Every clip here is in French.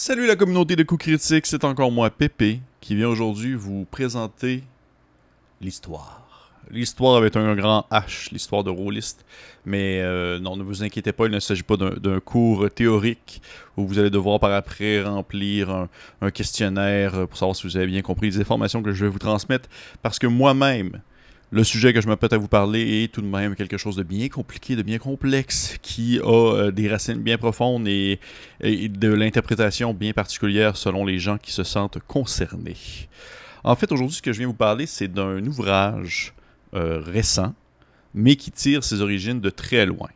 Salut la communauté de coups critiques, c'est encore moi Pépé qui vient aujourd'hui vous présenter l'histoire. L'histoire avec un grand H, l'histoire de Rôliste. Mais non, ne vous inquiétez pas, il ne s'agit pas d'un cours théorique où vous allez devoir par après remplir un questionnaire pour savoir si vous avez bien compris les informations que je vais vous transmettre. Parce que moi-même, le sujet que je m'apprête à vous parler est tout de même quelque chose de bien compliqué, de bien complexe, qui a des racines bien profondes et de l'interprétation bien particulière selon les gens qui se sentent concernés. En fait, aujourd'hui, ce que je viens vous parler, c'est d'un ouvrage récent, mais qui tire ses origines de très loin.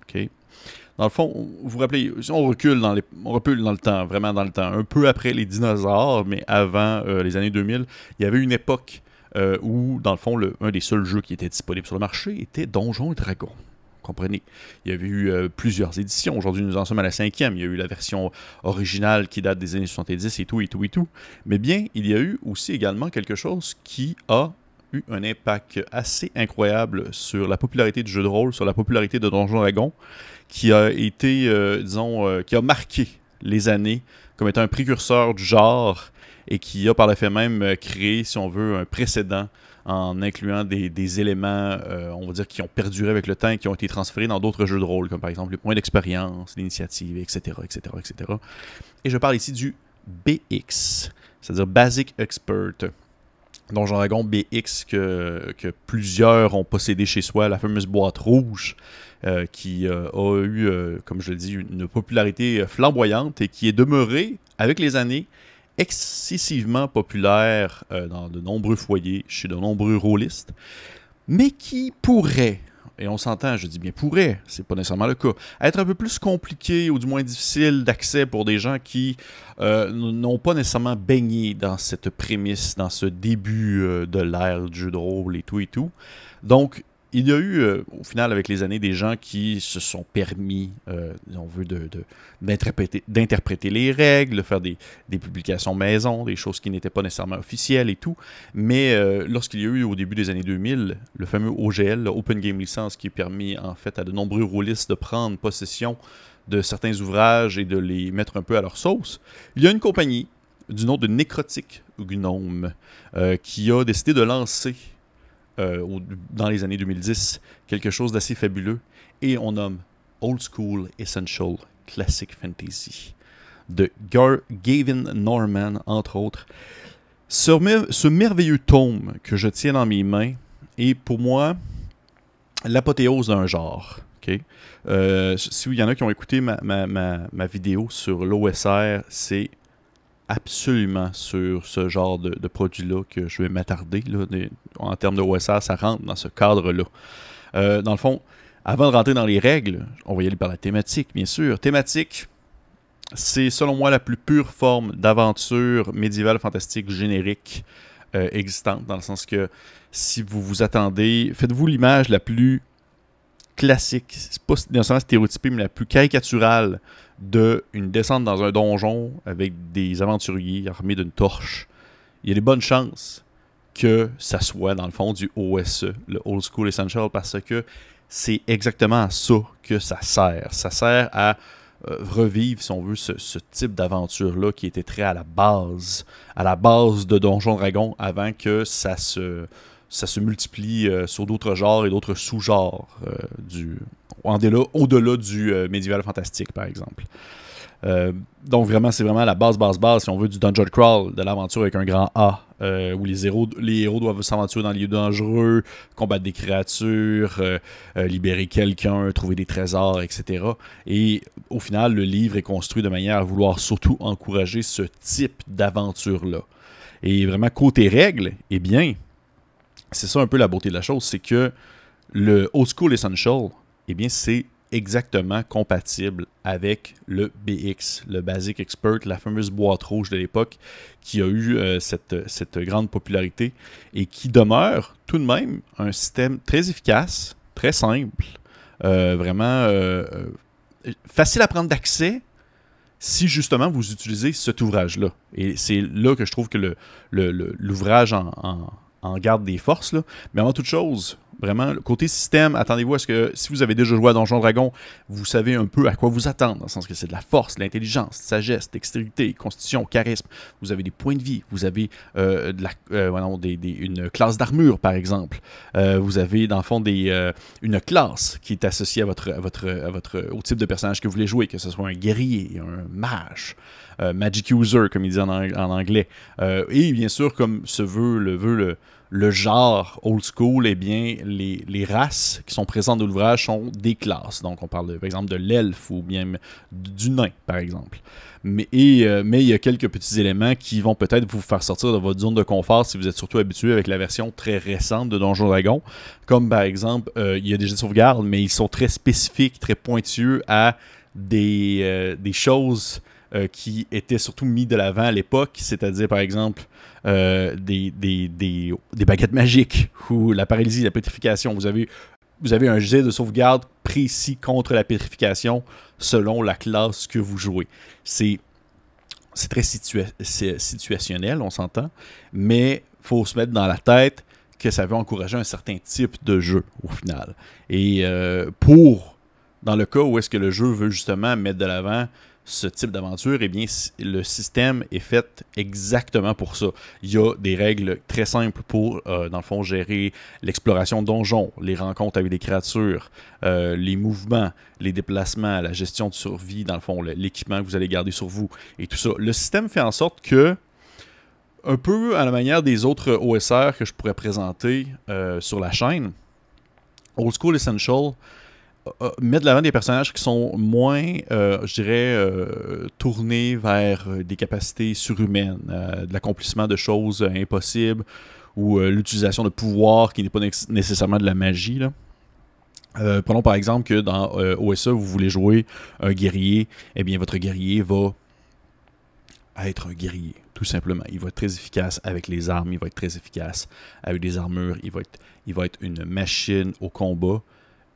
Okay? Dans le fond, vous vous rappelez, si on recule dans le temps, vraiment dans le temps, un peu après les dinosaures, mais avant les années 2000, il y avait une époque où, dans le fond, un des seuls jeux qui était disponible sur le marché était Donjons et Dragons. Comprenez? Il y avait eu plusieurs éditions. Aujourd'hui, nous en sommes à la 5e. Il y a eu la version originale qui date des années 70 et tout, et tout, et tout. Mais bien, il y a eu aussi également quelque chose qui a eu un impact assez incroyable sur la popularité du jeu de rôle, sur la popularité de Donjons et Dragons, qui a été, qui a marqué les années comme étant un précurseur du genre et qui a par le fait même créé, si on veut, un précédent en incluant des éléments, on va dire, qui ont perduré avec le temps et qui ont été transférés dans d'autres jeux de rôle, comme par exemple les points d'expérience, l'initiative, etc., etc., etc. Et je parle ici du BX, c'est-à-dire Basic Expert. Donjon Dragon BX que plusieurs ont possédé chez soi, la fameuse boîte rouge qui a eu, comme je le dis, une popularité flamboyante et qui est demeurée, avec les années, excessivement populaire dans de nombreux foyers, chez de nombreux rôlistes, mais qui pourrait, et on s'entend, je dis bien pourrait, c'est pas nécessairement le cas, être un peu plus compliqué ou du moins difficile d'accès pour des gens qui n'ont pas nécessairement baigné dans cette prémisse, dans ce début de l'ère du jeu de rôle et tout et tout. Donc, il y a eu, au final, avec les années, des gens qui se sont permis, on veut, d'interpréter les règles, de faire des publications maison, des choses qui n'étaient pas nécessairement officielles et tout. Mais lorsqu'il y a eu, au début des annes 2000, le fameux OGL, le Open Game License, qui a permis, en fait, à de nombreux rôlistes de prendre possession de certains ouvrages et de les mettre un peu à leur sauce, il y a une compagnie du nom de Nécrotique Gnome qui a décidé de lancer dans les années 2010, quelque chose d'assez fabuleux, et on nomme Old School Essential Classic Fantasy de Gavin Norman, entre autres. Ce merveilleux tome que je tiens dans mes mains est pour moi l'apothéose d'un genre. Okay? S'il y en a qui ont écouté ma vidéo sur l'OSR, c'est absolument sur ce genre de produit-là que je vais m'attarder. En termes de OSR, ça rentre dans ce cadre-là. Dans le fond, avant de rentrer dans les règles, on va y aller par la thématique, bien sûr. Thématique, c'est selon moi la plus pure forme d'aventure médiévale fantastique générique existante, dans le sens que si vous vous attendez, faites-vous l'image la plus classique, c'est pas nécessairement stéréotypé, mais la plus caricaturale d'une descente dans un donjon avec des aventuriers armés d'une torche. Il y a des bonnes chances que ça soit dans le fond du OSE, le Old School Essential, parce que c'est exactement à ça que ça sert. Ça sert à revivre, si on veut, ce type d'aventure-là qui était très à la base de Donjon Dragon avant que ça se multiplie sur d'autres genres et d'autres sous-genres au-delà du médiéval fantastique, par exemple. Donc vraiment, c'est vraiment la base, si on veut, du dungeon crawl, de l'aventure avec un grand A, où les héros doivent s'aventurer dans les lieux dangereux, combattre des créatures, libérer quelqu'un, trouver des trésors, etc. Et au final, le livre est construit de manière à vouloir surtout encourager ce type d'aventure-là. Et vraiment, côté règles, eh bien, c'est ça un peu la beauté de la chose, c'est que le Old School Essential, eh bien, c'est exactement compatible avec le BX, le Basic Expert, la fameuse boîte rouge de l'époque qui a eu cette grande popularité et qui demeure tout de même un système très efficace, très simple, vraiment facile à prendre d'accès si justement vous utilisez cet ouvrage-là. Et c'est là que je trouve que l'ouvrage en garde des forces, là. Mais avant toute chose, Vraiment, côté système, attendez-vous à ce que, si vous avez déjà joué à Donjons Dragon, vous savez un peu à quoi vous attendre, dans le sens que c'est de la force, de l'intelligence, sagesse, dextérité, constitution, charisme. Vous avez des points de vie, vous avez une classe d'armure, par exemple. Vous avez, dans le fond, une classe qui est associée au type de personnage que vous voulez jouer, que ce soit un guerrier, un mage, magic user, comme il dit en anglais. Et bien sûr, comme se veut le genre old school, eh bien, les races qui sont présentes dans l'ouvrage sont des classes. Donc, on parle, par exemple, de l'elfe ou bien du nain, par exemple. Mais il y a quelques petits éléments qui vont peut-être vous faire sortir de votre zone de confort si vous êtes surtout habitué avec la version très récente de Donjons Dragons. Comme, par exemple, il y a des jets de sauvegarde, mais ils sont très spécifiques, très pointueux à des choses qui étaient surtout mis de l'avant à l'époque, c'est-à-dire, par exemple, des baguettes magiques ou la paralysie, la pétrification. Vous avez un jet de sauvegarde précis contre la pétrification selon la classe que vous jouez. C'est très situationnel, on s'entend, mais il faut se mettre dans la tête que ça veut encourager un certain type de jeu, au final. Et dans le cas où est-ce que le jeu veut justement mettre de l'avant ce type d'aventure, eh bien, le système est fait exactement pour ça. Il y a des règles très simples pour, dans le fond, gérer l'exploration de donjons, les rencontres avec des créatures, les mouvements, les déplacements, la gestion de survie, dans le fond, l'équipement que vous allez garder sur vous, et tout ça. Le système fait en sorte que, un peu à la manière des autres OSR que je pourrais présenter sur la chaîne, Old School Essential mettre de l'avant des personnages qui sont moins, je dirais, tournés vers des capacités surhumaines, de l'accomplissement de choses impossibles ou l'utilisation de pouvoirs qui n'est pas nécessairement de la magie, là. Prenons par exemple que dans OSA, vous voulez jouer un guerrier, eh bien votre guerrier va être un guerrier, tout simplement. Il va être très efficace avec les armes, il va être très efficace avec des armures, il va être une machine au combat.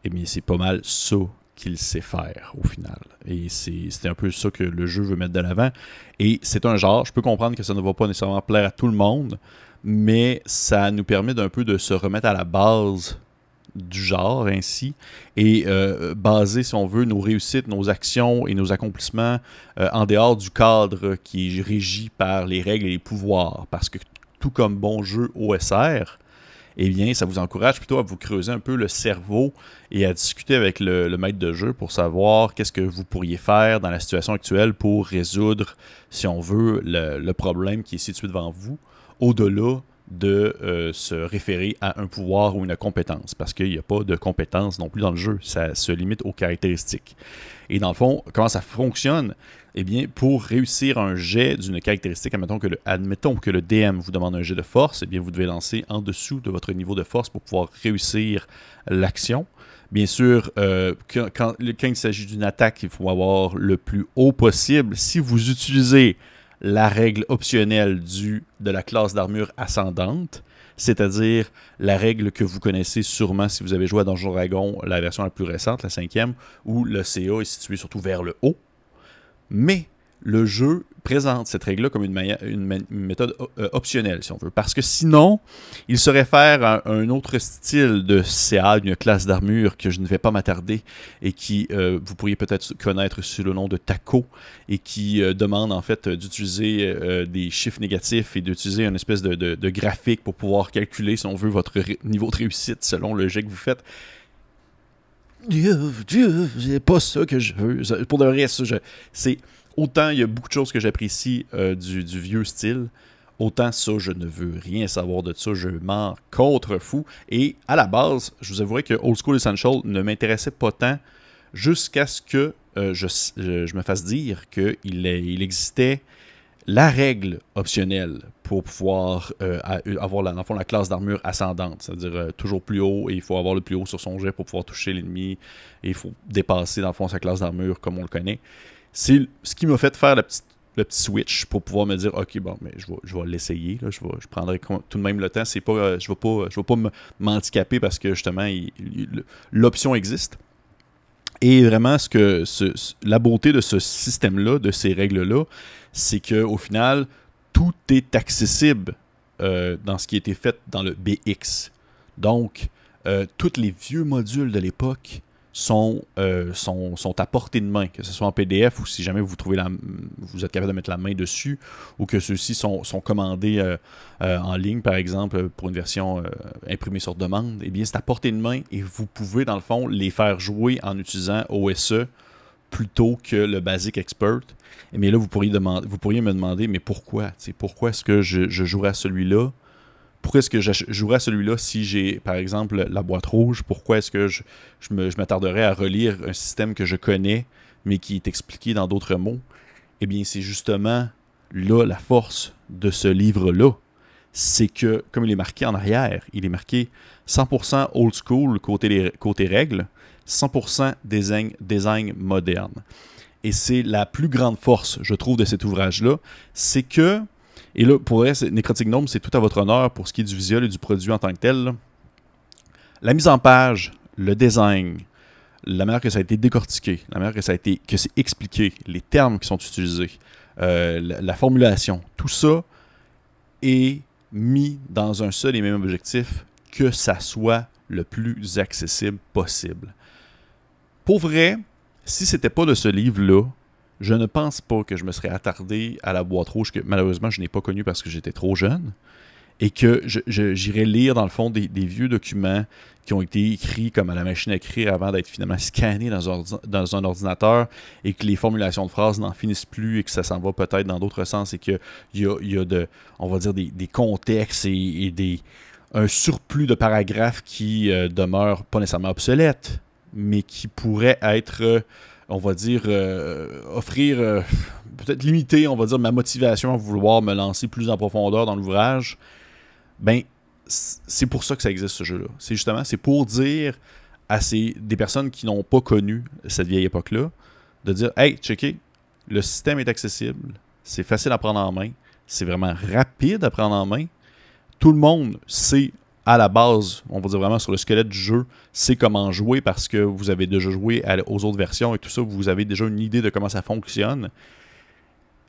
Eh bien, c'est pas mal ça qu'il sait faire, au final. Et c'est un peu ça que le jeu veut mettre de l'avant. Et c'est un genre, je peux comprendre que ça ne va pas nécessairement plaire à tout le monde, mais ça nous permet d'un peu de se remettre à la base du genre, ainsi, et baser, si on veut, nos réussites, nos actions et nos accomplissements en dehors du cadre qui est régi par les règles et les pouvoirs. Parce que, tout comme bon jeu OSR, eh bien, ça vous encourage plutôt à vous creuser un peu le cerveau et à discuter avec le maître de jeu pour savoir qu'est-ce que vous pourriez faire dans la situation actuelle pour résoudre, si on veut, le problème qui est situé devant vous, au-delà de se référer à un pouvoir ou une compétence, parce qu'il n'y a pas de compétence non plus dans le jeu, ça se limite aux caractéristiques. Et dans le fond, comment ça fonctionne? Eh bien, pour réussir un jet d'une caractéristique, admettons que le DM vous demande un jet de force, eh bien, vous devez lancer en dessous de votre niveau de force pour pouvoir réussir l'action. Bien sûr, quand il s'agit d'une attaque, il faut avoir le plus haut possible. Si vous utilisez la règle optionnelle de la classe d'armure ascendante, c'est-à-dire la règle que vous connaissez sûrement si vous avez joué à Donjons Dragons, la version la plus récente, la 5e, où le CA est situé surtout vers le haut. Mais le jeu présente cette règle-là comme une méthode optionnelle, si on veut. Parce que sinon, il se réfère à un autre style de CA, une classe d'armure que je ne vais pas m'attarder et qui, vous pourriez peut-être connaître sous le nom de TACO et qui demande en fait d'utiliser des chiffres négatifs et d'utiliser une espèce de graphique pour pouvoir calculer, si on veut, votre niveau de réussite selon le jet que vous faites. C'est pas ça que je veux. Pour de vrai, c'est autant il y a beaucoup de choses que j'apprécie du vieux style, autant ça, je ne veux rien savoir de ça. Je m'en contrefous. Et à la base, je vous avouerai que Old School Essential ne m'intéressait pas tant jusqu'à ce que je me fasse dire qu'il existait la règle optionnelle pour pouvoir avoir dans le fond, la classe d'armure ascendante, c'est-à-dire toujours plus haut, et il faut avoir le plus haut sur son jet pour pouvoir toucher l'ennemi, et il faut dépasser dans le fond sa classe d'armure comme on le connaît. C'est ce qui m'a fait faire le petit switch pour pouvoir me dire ok, bon, mais je vais l'essayer, là, je prendrai tout de même le temps. C'est pas, je vais pas m'handicaper parce que justement l'option existe. Et vraiment, la beauté de ce système-là, de ces règles-là, c'est qu'au final, tout est accessible dans ce qui a été fait dans le BX. Donc, tous les vieux modules de l'époque sont à portée de main, que ce soit en PDF ou si jamais vous êtes capable de mettre la main dessus, ou que ceux-ci sont commandés en ligne, par exemple, pour une version imprimée sur demande. Eh bien, c'est à portée de main et vous pouvez, dans le fond, les faire jouer en utilisant OSE plutôt que le Basic Expert. Mais là, vous pourriez me demander, mais pourquoi? Pourquoi est-ce que je jouerais à celui-là? Pourquoi est-ce que je jouerais à celui-là si j'ai, par exemple, la boîte rouge? Pourquoi est-ce que je m'attarderais à relire un système que je connais, mais qui est expliqué dans d'autres mots? Eh bien, c'est justement là la force de ce livre-là. C'est que, comme il est marqué en arrière, il est marqué 100% old school côté règles, 100% design moderne. Et c'est la plus grande force, je trouve, de cet ouvrage-là, c'est que, et là, pour vrai, Nécrotic Gnome, c'est tout à votre honneur pour ce qui est du visuel et du produit en tant que tel, là. La mise en page, le design, la manière que ça a été décortiqué, la manière que c'est expliqué, les termes qui sont utilisés, la formulation, tout ça est mis dans un seul et même objectif, que ça soit le plus accessible possible. Pour vrai, si c'était pas de ce livre-là, je ne pense pas que je me serais attardé à la boîte rouge que malheureusement je n'ai pas connue parce que j'étais trop jeune et que j'irais lire dans le fond des vieux documents qui ont été écrits comme à la machine à écrire avant d'être finalement scannés dans un ordinateur et que les formulations de phrases n'en finissent plus et que ça s'en va peut-être dans d'autres sens et qu'il y a on va dire des contextes et un surplus de paragraphes qui demeurent pas nécessairement obsolètes, mais qui pourraient être on va dire, offrir, peut-être limiter, on va dire, ma motivation à vouloir me lancer plus en profondeur dans l'ouvrage, ben, c'est pour ça que ça existe, ce jeu-là. C'est pour dire à des personnes qui n'ont pas connu cette vieille époque-là, de dire, hey, checkez, le système est accessible, c'est facile à prendre en main, c'est vraiment rapide à prendre en main, tout le monde sait à la base, on va dire vraiment sur le squelette du jeu, c'est comment jouer parce que vous avez déjà joué aux autres versions et tout ça, vous avez déjà une idée de comment ça fonctionne.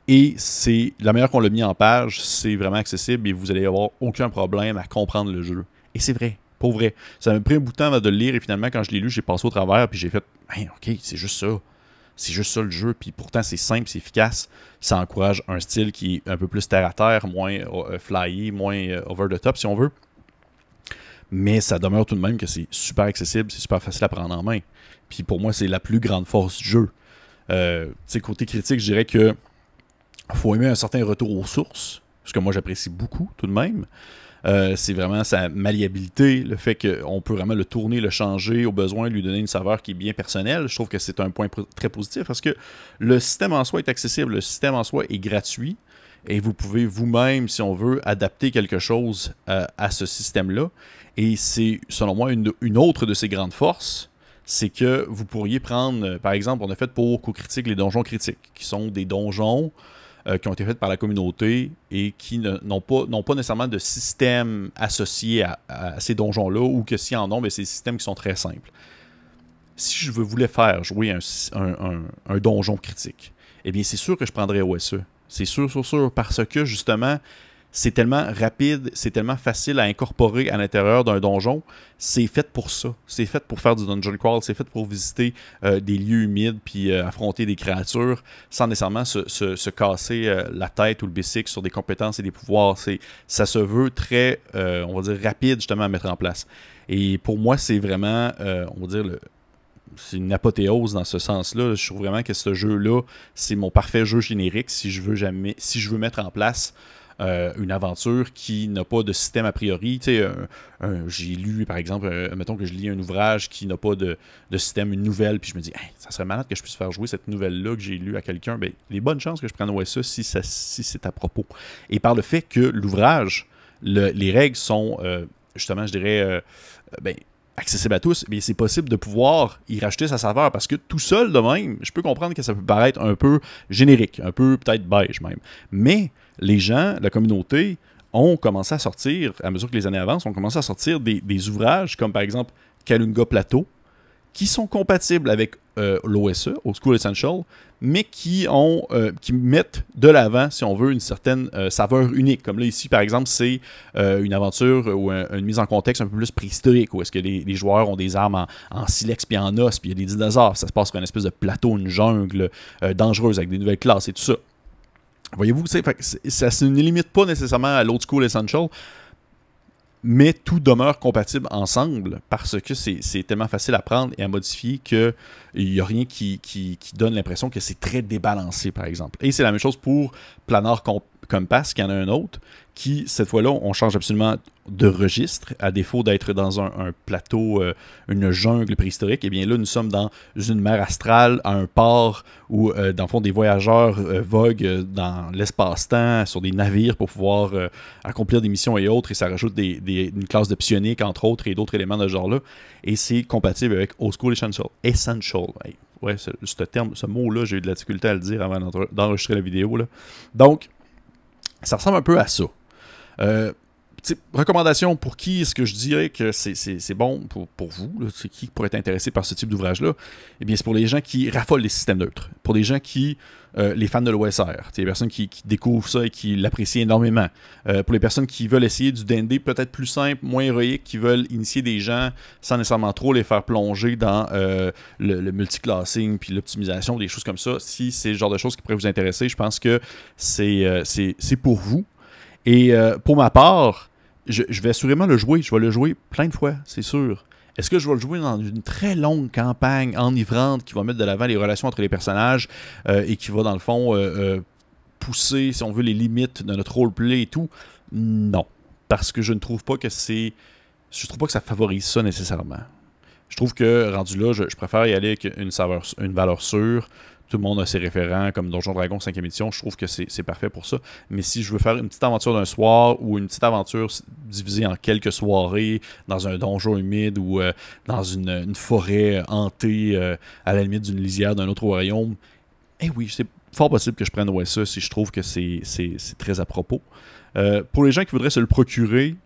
Et c'est la manière qu'on l'a mis en page, c'est vraiment accessible et vous allez avoir aucun problème à comprendre le jeu. Et c'est vrai, pour vrai. Ça m'a pris un bout de temps avant de le lire et finalement, quand je l'ai lu, j'ai passé au travers puis j'ai fait hey, OK, c'est juste ça. C'est juste ça le jeu. Puis pourtant, c'est simple, c'est efficace. Ça encourage un style qui est un peu plus terre à terre, moins flyé, moins over the top si on veut. Mais ça demeure tout de même que c'est super accessible, c'est super facile à prendre en main. Puis pour moi, c'est la plus grande force du jeu. Côté critique, je dirais que faut aimer un certain retour aux sources, ce que moi j'apprécie beaucoup tout de même. C'est vraiment sa malléabilité, le fait qu'on peut vraiment le tourner, le changer au besoin, lui donner une saveur qui est bien personnelle. Je trouve que c'est un point très positif parce que le système en soi est accessible, le système en soi est gratuit. Et vous pouvez vous-même, si on veut, adapter quelque chose à ce système-là. Et c'est, selon moi, une autre de ses grandes forces, c'est que vous pourriez prendre, par exemple, on a fait pour Co-Critique les donjons critiques, qui sont des donjons qui ont été faits par la communauté et qui n'ont pas nécessairement de système associé à ces donjons-là, ou que s'il y en ont, c'est des systèmes qui sont très simples. Si je voulais faire jouer un donjon critique, eh bien, c'est sûr que je prendrais OSE. C'est sûr, parce que, justement, c'est tellement rapide, c'est tellement facile à incorporer à l'intérieur d'un donjon. C'est fait pour ça. C'est fait pour faire du dungeon crawl, c'est fait pour visiter des lieux humides puis affronter des créatures sans nécessairement se casser la tête ou le bicycle sur des compétences et des pouvoirs. Ça se veut très, on va dire, rapide, justement, à mettre en place. Et pour moi, c'est vraiment, on va dire, c'est une apothéose dans ce sens-là. Je trouve vraiment que ce jeu-là, c'est mon parfait jeu générique si je veux mettre en place une aventure qui n'a pas de système a priori. J'ai lu, par exemple, mettons que je lis un ouvrage qui n'a pas de système, une nouvelle, puis je me dis, hey, ça serait malade que je puisse faire jouer cette nouvelle-là que j'ai lue à quelqu'un. Ben, les bonnes chances que je prenne OSE si c'est à propos. Et par le fait que l'ouvrage, les règles sont, justement, je dirais, accessible à tous, mais c'est possible de pouvoir y rajouter sa saveur parce que tout seul de même, je peux comprendre que ça peut paraître un peu générique, un peu peut-être beige même. Mais les gens, la communauté, ont commencé à sortir, à mesure que les années avancent, ont commencé à sortir des ouvrages comme par exemple Kalunga Plateau, qui sont compatibles avec l'OSE, Old School Essential, mais qui mettent de l'avant, si on veut, une certaine saveur unique. Comme là, ici, par exemple, c'est une aventure ou une mise en contexte un peu plus préhistorique, où est-ce que les joueurs ont des armes en silex puis en os, puis il y a des dinosaures. Ça se passe sur une espèce de plateau, une jungle dangereuse avec des nouvelles classes et tout ça. Voyez-vous, ça ne limite pas nécessairement à l'Old School Essential, mais tout demeure compatible ensemble parce que c'est tellement facile à prendre et à modifier qu'il n'y a rien qui donne l'impression que c'est très débalancé, par exemple. Et c'est la même chose pour Planar Compass, qui en a un autre, qui, cette fois-là, on change absolument de registre, à défaut d'être dans un plateau, une jungle préhistorique. Et bien là, nous sommes dans une mer astrale, à un port où, dans le fond, des voyageurs voguent dans l'espace-temps sur des navires pour pouvoir accomplir des missions et autres, et ça rajoute une classe de psionique, entre autres, et d'autres éléments de ce genre-là. Et c'est compatible avec Old School Essential. Essential. Ouais, ce mot-là, j'ai eu de la difficulté à le dire avant d'enregistrer la vidéo, là. Donc, ça ressemble un peu à ça. Recommandation pour qui est-ce que je dirais que c'est bon pour vous, là, qui pourrait être intéressé par ce type d'ouvrage-là? Eh bien, c'est pour les gens qui raffolent les systèmes neutres, pour les gens qui, les fans de l'OSR, les personnes qui découvrent ça et qui l'apprécient énormément, pour les personnes qui veulent essayer du D&D peut-être plus simple, moins héroïque, qui veulent initier des gens sans nécessairement trop les faire plonger dans le multiclassing puis l'optimisation, des choses comme ça. Si c'est le genre de choses qui pourraient vous intéresser, je pense que c'est pour vous. Et pour ma part, je vais assurément le jouer. Je vais le jouer plein de fois, c'est sûr. Est-ce que je vais le jouer dans une très longue campagne enivrante qui va mettre de l'avant les relations entre les personnages et qui va, dans le fond, pousser, si on veut, les limites de notre roleplay et tout? Non. Parce que je ne trouve pas que c'est... Je trouve pas que ça favorise ça nécessairement. Je trouve que, rendu là, je préfère y aller avec une valeur sûre. Tout le monde a ses référents, comme Donjon Dragon 5e édition. Je trouve que c'est parfait pour ça. Mais si je veux faire une petite aventure d'un soir ou une petite aventure divisée en quelques soirées dans un donjon humide ou dans une forêt hantée à la limite d'une lisière d'un autre royaume, eh oui, c'est fort possible que je prenne OSE si je trouve que c'est très à propos. Pour les gens qui voudraient se le procurer,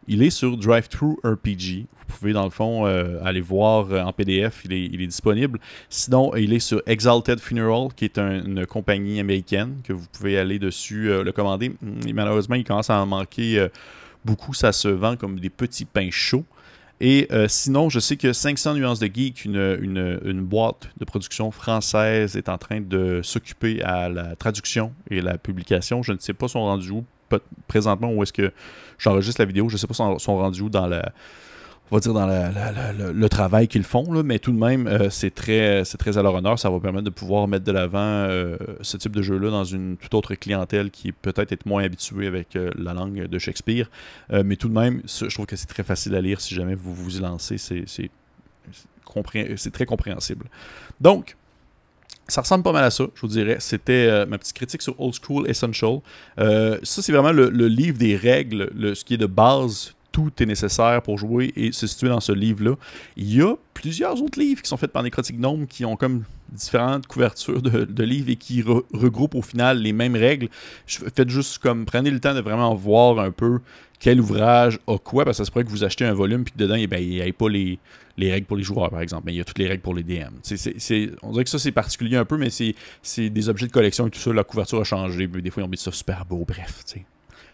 il est sur DriveThru RPG. Vous pouvez, dans le fond, aller voir en PDF, il est disponible. Sinon, il est sur Exalted Funeral, qui est une compagnie américaine, que vous pouvez aller dessus le commander. Et malheureusement, il commence à en manquer beaucoup. Ça se vend comme des petits pains chauds. Et sinon, je sais que 500 Nuances de Geek, une boîte de production française, est en train de s'occuper à la traduction et la publication. Je ne sais pas son rendu où présentement, où est-ce que j'enregistre la vidéo. Je ne sais pas son rendu où dans on va dire dans le travail qu'ils font, là, mais tout de même, c'est très à leur honneur. Ça va permettre de pouvoir mettre de l'avant ce type de jeu-là dans une toute autre clientèle qui peut-être est moins habituée avec la langue de Shakespeare. Mais tout de même, je trouve que c'est très facile à lire si jamais vous vous y lancez. C'est très compréhensible. Donc, ça ressemble pas mal à ça, je vous dirais. C'était ma petite critique sur Old School Essential. Ça, c'est vraiment le livre des règles, ce qui est de base. Tout est nécessaire pour jouer et se situer dans ce livre-là. Il y a plusieurs autres livres qui sont faits par Nécrotic Gnome qui ont comme différentes couvertures de livres et qui regroupent au final les mêmes règles. Faites juste comme, prenez le temps de vraiment voir un peu quel ouvrage a quoi, parce que ça se pourrait que vous achetez un volume puis que dedans, il n'y ait pas les règles pour les joueurs, par exemple, mais il y a toutes les règles pour les DM. On dirait que ça, c'est particulier un peu, mais c'est des objets de collection et tout ça. La couverture a changé, des fois, ils ont mis ça super beau, bref, tu sais.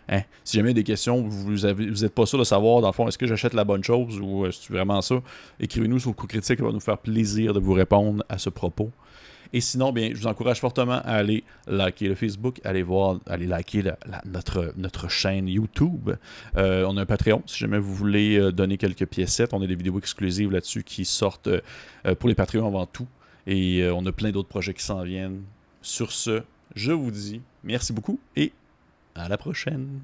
Hein? Si jamais il y a des questions, vous n'êtes pas sûr de savoir, dans le fond, est-ce que j'achète la bonne chose ou c'est vraiment ça, écrivez-nous sur le coup critique, ça va nous faire plaisir de vous répondre à ce propos. Et sinon, bien, je vous encourage fortement à aller liker le Facebook, aller liker notre chaîne YouTube. On a un Patreon, si jamais vous voulez donner quelques piécettes. On a des vidéos exclusives là-dessus qui sortent pour les Patreons avant tout. Et on a plein d'autres projets qui s'en viennent. Sur ce, je vous dis merci beaucoup et à la prochaine.